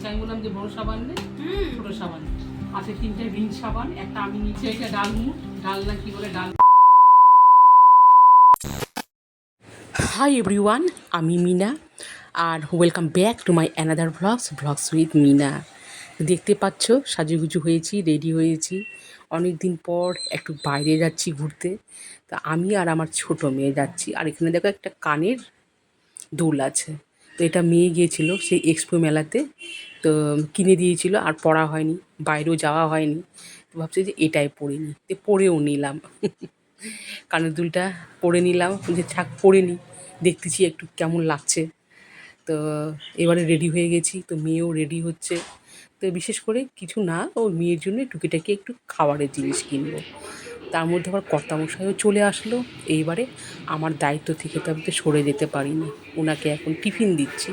আমি বললাম যে বড় সাবান নেই, ছোট সাবান আছে, 3টে রিন সাবান, একটা আমি নিচে এটা ডাল না কি বলে ডাল। হাই এভরিওয়ান, আমি মিনা আর welcome back to my another blogs with Meena. দেখতে পাচ্ছ সাজুগুজু হয়েছি, রেডি হয়েছি, অনেক দিন পর একটু বাইরে যাচ্ছি ঘুরতে। তা আমি আর আমার ছোট মেয়ে যাচ্ছি। আর এখানে দেখো একটা কানের দুল আছে, তো এটা মেয়ে গিয়েছিল সেই এক্সপো মেলাতে, তো কিনে দিয়েছিল, আর পরা হয়নি, বাইরেও যাওয়া হয়নি, তো ভাবছি যে এটাই পরে নিই, তো পরেও নিলাম। কানের দুলটা পরে নিলাম, যে থাক পরে নিই, দেখতেছি একটু কেমন লাগছে। তো এবারে রেডি হয়ে গেছি, তো মেয়েও রেডি হচ্ছে। তো বিশেষ করে কিছু না, ও মেয়ের জন্য টুকিটাকি একটু খাবারের জিনিস কিনবো। তার মধ্যে আবার কর্তামশাইও চলে আসলো। এইবারে আমার দায়িত্ব থেকে তো আমি তো সরে যেতে পারি না, ওনাকে এখন টিফিন দিচ্ছি।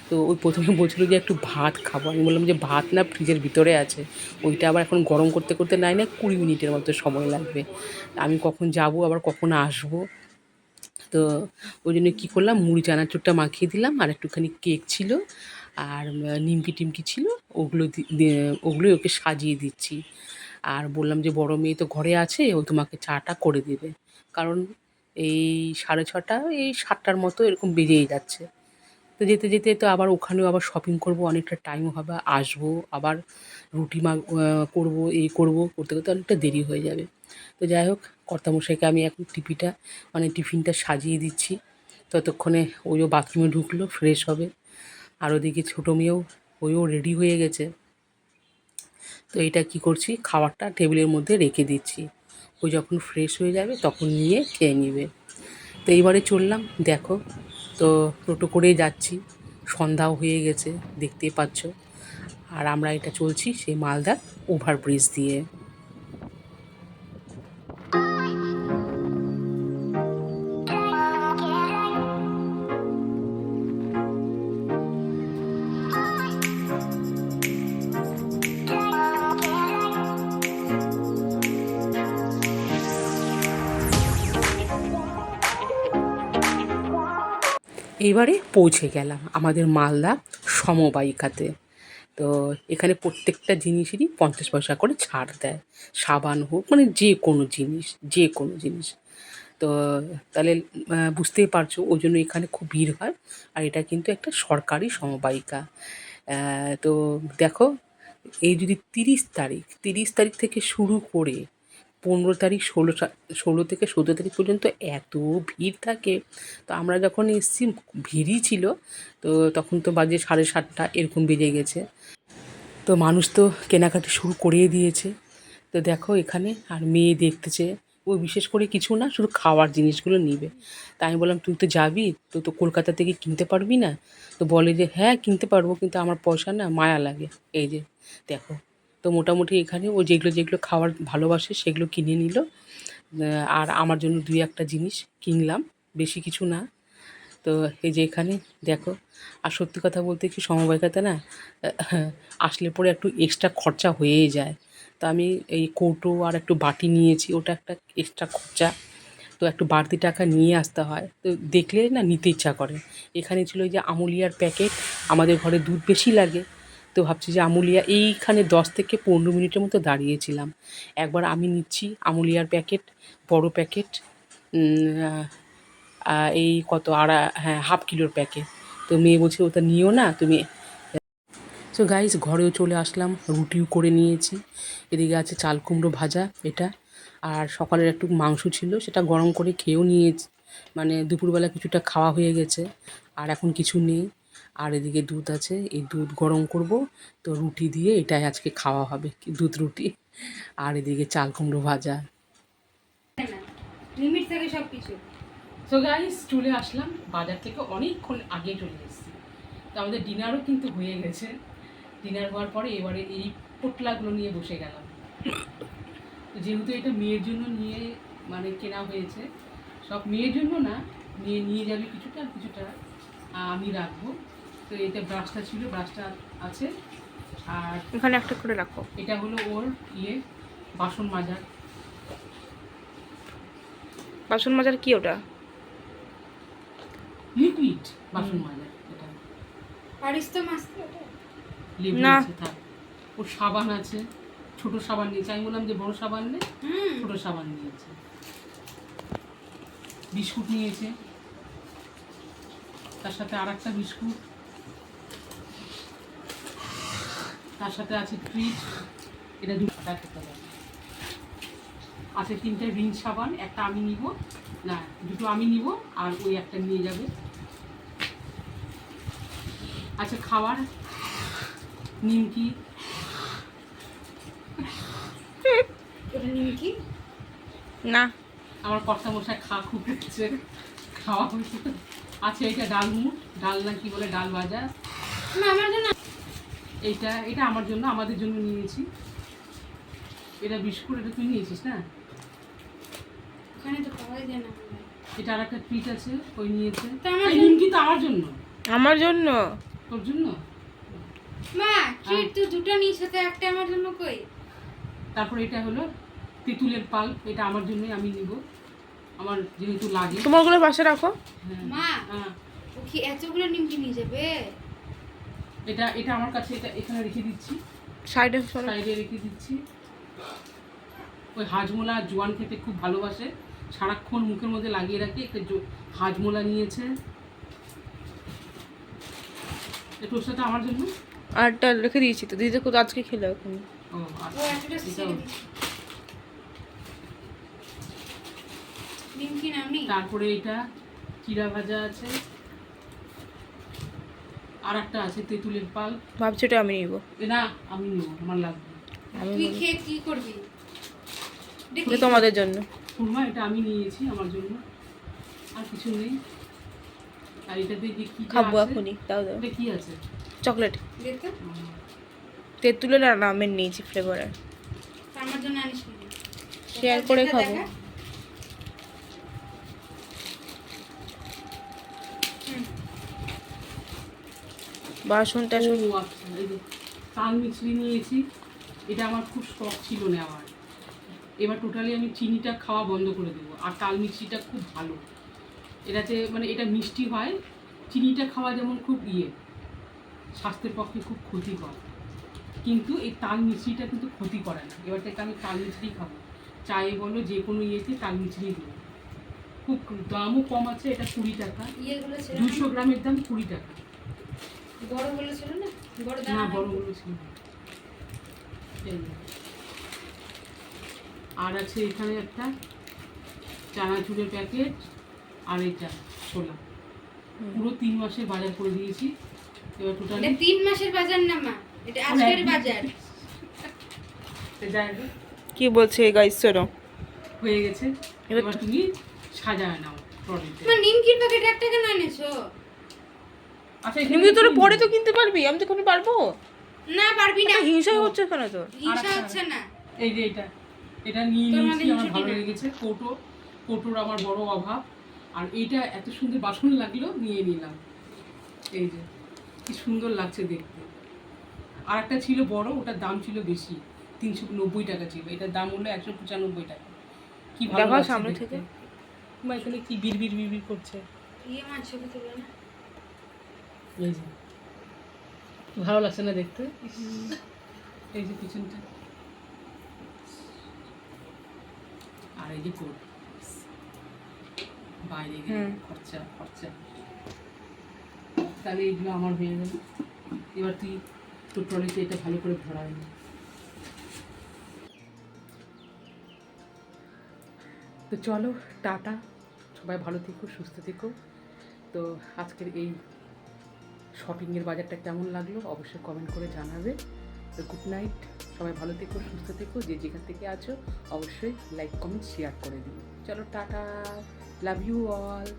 তো ওই প্রথমে বলছিল যে একটু ভাত খাবো, আমি বললাম যে ভাত না, ফ্রিজের ভিতরে আছে, ওইটা আবার এখন গরম করতে করতে নাই না 20 মিনিটের মতো সময় লাগবে, আমি কখন যাব আবার কখন আসবো। তো ওই জন্য কী করলাম, মুড়ি চানাচুরটা মাখিয়ে দিলাম, আর একটুখানি কেক ছিল, আর নিমকি টিমকি ছিল, ওগুলোই ওকে সাজিয়ে দিচ্ছি। আর বললাম যে বড় মেয়ে তো ঘরে আছে, ও তোমাকে চাটা করে দেবে, কারণ এই 6:30, এই 7টার মতো এরকম বেজেই যাচ্ছে। তো যেতে যেতে তো আবার ওখানেও আবার শপিং করব, অনেকটা টাইম হবে, আসবো আবার রুটি করবো, এই করবো, করতে করতে অনেকটা দেরি হয়ে যাবে। তো যাই হোক, কর্তামশাইকে আমি এখন টিফিনটা সাজিয়ে দিচ্ছি। ততক্ষণে ওইও বাথরুমে ঢুকলো, ফ্রেশ হবে। আর ওদিকে ছোটো মেয়েও, ওইও রেডি হয়ে গেছে। তো এটা কি করছি, খাবারটা টেবিলের মধ্যে রেখে দিচ্ছি, ওই যখন ফ্রেশ হয়ে যাবে তখন নিয়ে খেয়ে নেবে। তো এইবারে চললাম, দেখো, তো টোটো করেই যাচ্ছি, সন্ধ্যাও হয়ে গেছে দেখতেই পাচ্ছ। আর আমরা এটা চলছি সেই মালদার ওভারব্রিজ দিয়ে। এইবারে পৌঁছে গেলাম আমাদের মালদা সমবায়িকাতে। তো এখানে প্রত্যেকটা জিনিসেরই 50 পয়সা করে ছাড় দেয়, সাবান হোক, মানে যে কোনো জিনিস। তো তাহলে বুঝতেই পারছো, ওই জন্য এখানে খুব ভিড় হয়। আর এটা কিন্তু একটা সরকারি সমবায়িকা। তো দেখো, এই যদি 30 তারিখ থেকে শুরু করে 15 তারিখ, 16 থেকে 17 তারিখ পর্যন্ত এত ভিড় থাকে। তো আমরা যখন এসেছি ভিড়ই ছিল, তো তখন তো বাজে 7:30 এরকম বেজে গেছে। তো মানুষ তো কেনাকাটি শুরু করেই দিয়েছে। তো দেখো এখানে, আর মেয়ে দেখতেছে, ও বিশেষ করে কিছু না, শুধু খাওয়ার জিনিসগুলো নিবে। তা আমি বললাম তুই তো যাবি, তো কলকাতা থেকে কিনতে পারবি না? তো বলে যে হ্যাঁ কিনতে পারবো, কিন্তু আমার পয়সা না, মায়া লাগে। এই যে দেখো, তো মোটামুটি এখানে ও যেগুলো যেগুলো খাওয়ার ভালোবাসে সেগুলো কিনে নিল। আর আমার জন্য 2-1টা জিনিস কিনলাম, বেশি কিছু না। তো এই যে এখানে দেখো, আর সত্যি কথা বলতে কি, সমবায়িকাতে না আসলে পরে একটু এক্সট্রা খরচা হয়েই যায়। তো আমি এই কৌটো আর একটু বাটি নিয়েছি, ওটা একটা এক্সট্রা খরচা, তো একটু বাড়তি টাকা নিয়ে আসতে হয়। তো দেখলে না নিতে ইচ্ছা করে। এখানে ছিল এই যে আমুলিয়ার প্যাকেট, আমাদের ঘরে দুধ বেশি লাগে, তো ভাবছি যে আমুলিয়া, এইখানে 10 থেকে 15 মিনিটের মতো দাঁড়িয়েছিলাম। একবার আমি নিচ্ছি আমুলিয়ার প্যাকেট, বড় প্যাকেট, এই কত হ্যাঁ, 1/2 কিলোর প্যাকেট। তো মেয়ে বলছে ওটা নিও না তুমি। সো গাইস, ঘরেও চলে আসলাম, রুটিও করে নিয়েছি। এদিকে আছে চাল কুমড়ো ভাজা এটা, আর সকালের একটু মাংস ছিল, সেটা গরম করে খেয়েও নিয়েছি, মানে দুপুরবেলা কিছুটা খাওয়া হয়ে গেছে, আর এখন কিছু নেই। আর এদিকে দুধ আছে, এই দুধ গরম করব, তো রুটি দিয়ে এটাই আজকে খাওয়া হবে, দুধ রুটি। আর এদিকে চাল কুমড়ো ভাজা। লিমিট থেকে সব কিছু। সো গাইস, চলে আসলাম বাজার থেকে, অনেকক্ষণ আগে চলে এসেছি। তো আমাদের ডিনারও কিন্তু হয়ে গেছে। ডিনার হওয়ার পরে এবারে এই পোটলাগুলো নিয়ে বসে গেলাম। তো যেহেতু এটা মেয়ের জন্য নিয়ে, মানে কেনা হয়েছে, সব মেয়ের জন্য না, মেয়ে নিয়ে যাবে কিছুটা, আর কিছুটা আমি রাখবো। তো এটা ব্রাশটা ছিল, ব্রাশটা আছে, আর এখানে একটা করে রাখো। এটা হলো ওর বাসন মাজার। বাসন মাজার কি ওটা? লিকুইড বাসন মাজা এটা। পারিস তো মাছতে ওটা? লেবু না। আছে থাক। ওর সাবান আছে, ছোট সাবান নিয়েছে। আমি বললাম যে বড় সাবান নে, ছোট সাবান নিয়েছে। বিস্কুট নিয়েছে, তার সাথে আর একটা বিস্কুট, তার সাথে আছে ট্রিট, এটা 2 টাকা খেতে হবে। আছে 3টে রিন সাবান, একটা আমি নিব, না 2টো আমি নিব আর ওই একটা নিয়ে যাবে। আচ্ছা খাবার নিমকি, ওটা নিমকি? না, আমার কর্তা মশাই খুব হচ্ছে, খাওয়া হয়েছে। আছে এইটা ডালমুট, ডাল না কি বলে, ডাল ভাজা। না আমার জন্য। এটা আমার জন্য, আমাদের জন্য নিয়েছি। এটা বিস্কুট, এটা তুই নিয়েছিস না? ওখানে তো পাওয়াই যায় না। এটা আর একটা ট্রিট আছে, ওই নিয়েছে। তা আমার এই নিমকি তো আমার জন্য। আমার জন্য। তোর জন্য? মা ট্রিট তুই দুটো নিস, সাথে একটা আমার জন্য কই? তারপর এটা হলো তেঁতুলের পাল্প, এটা আমার জন্যই, আমি নিব, আমার যেহেতু লাগে। তোমারগুলো পাশে রাখো। হ্যাঁ। মা হ্যাঁ, ও কি এতগুলো নিমকি নিয়ে যাবে? এটা আমার কাছে, এটা এখানে রেখে দিচ্ছি, সাইডে সাইডে রেখে দিচ্ছি। ওই হাজমোলা জোয়ান খেতে খুব ভালোবাসে, সারাক্ষণ মুখের মধ্যে লাগিয়ে রাখি। একটা হাজমোলা নিয়েছে, তোর সাথে আমার জন্য। আরটা রেখে দিয়েছি তো, দিদি খুব আজকে খেলে এখন। ও ও আচ্ছা, একটা এটাও। ছেড়ে দিস। নিমকি নামনি? তারপরে এটা চিড়া ভাজা আছে, আর একটা আছে তেঁতুলের পাল। ভাবছি ওটা আমি নিব। না আমি নেবো, আমার লাগবে। আমি তুই খেয়ে কি করবি? এটা তোমাদের জন্য। খুরমা এটা আমি নিয়েছি আমার জন্য, আর কিছু নেই। আর এটাতে যে কি খাবো এখনই, দাও দাও। এটা কি আছে? চকলেট, দেখতে তেঁতুলের আর আমের নিয়েছি ফ্লেভারের। আমার জন্য আনিস নি? শেয়ার করে দেখা খাবো। দেখা। বাসন টাসন। ও আচ্ছা, এই যে তাল মিছরি নিয়েছি, এটা আমার খুব শখ ছিল নেওয়ার। এবার টোটালি আমি চিনিটা খাওয়া বন্ধ করে দেবো। আর তাল মিছরিটা খুব ভালো, এটাতে মানে এটা মিষ্টি হয়। চিনিটা খাওয়া যেমন খুব স্বাস্থ্যের পক্ষে খুব ক্ষতিকর, কিন্তু এই তাল মিছরিটা কিন্তু ক্ষতি করে না। এবার থেকে আমি তাল মিছরি খাবো, চায়ে বলো যে কোনো ইয়েতে তাল মিছরি দেবো। খুব দামও কম আছে, এটা 20 টাকা। ইয়েগুলো ছিল 200 গ্রামের দাম 20 টাকা। বড়গুলো ছিল না? বড় না দানা বড়গুলো ছিল না। এই যে। আর আছে এখানে একটা চানাচুরের প্যাকেট, আর এটা ছোলা। পুরো 3 মাসের বাজার করে দিয়েছি। এবার টোটালি এটা 3 মাসের বাজার না মা, এটা আজকের বাজার। কি বলছে গাইস সরো? হয়ে গেছে। এবার এবার তুমি সাজায় নাও ট্রলিতে। মা নিমকির প্যাকেট একটা কেন এনেছো? আচ্ছা নিমকি তোরা পরে তো কিনতে পারবি, আমি তো এখন পারবো না পারবি না। হিংসাই হচ্ছে কেন তোর? হিংসা হচ্ছে না। এই যে এটা নিয়ে তোর নিয়েছি, মধ্যে আমার হিংসুটি ভালো না। লেগেছে। কোটোর আমার বড় অভাব। আর এইটা এত সুন্দর বাসন লাগলো, নিয়ে নিলাম। এই যে কি সুন্দর লাগছে দেখতে। আর একটা ছিল বড়, ওটার দাম ছিল বেশি, 390 টাকা ছিল। এটার দাম হলো 195 টাকা। কি ভালো দেখাও লাগছে সামনে দেখতে। থেকে। মা এখানে কি বিড়বিড় করছে। ইয়ে মা ছবি তুলে না। এই যে কি ভালো লাগছে না দেখতে। এই যে পিছনটা, আর এই যে কোট, বাইরে গেলে খরচা। তাহলে এইগুলো আমার হয়ে গেল। এবার তুই তোর ট্রলিতে এটা ভালো করে ভরাই নি। তো চলো টাটা, সবাই ভালো থেকো, সুস্থ থেকো। তো আজকের এই শপিংয়ের বাজারটা কেমন লাগলো অবশ্যই কমেন্ট করে জানাবে। তো গুড নাইট, সবাই ভালো থেকো, সুস্থ থেকো। যে যেখান থেকে আছো অবশ্যই লাইক কমেন্ট শেয়ার করে দিও। চলো টাটা, লাভ ইউ অল।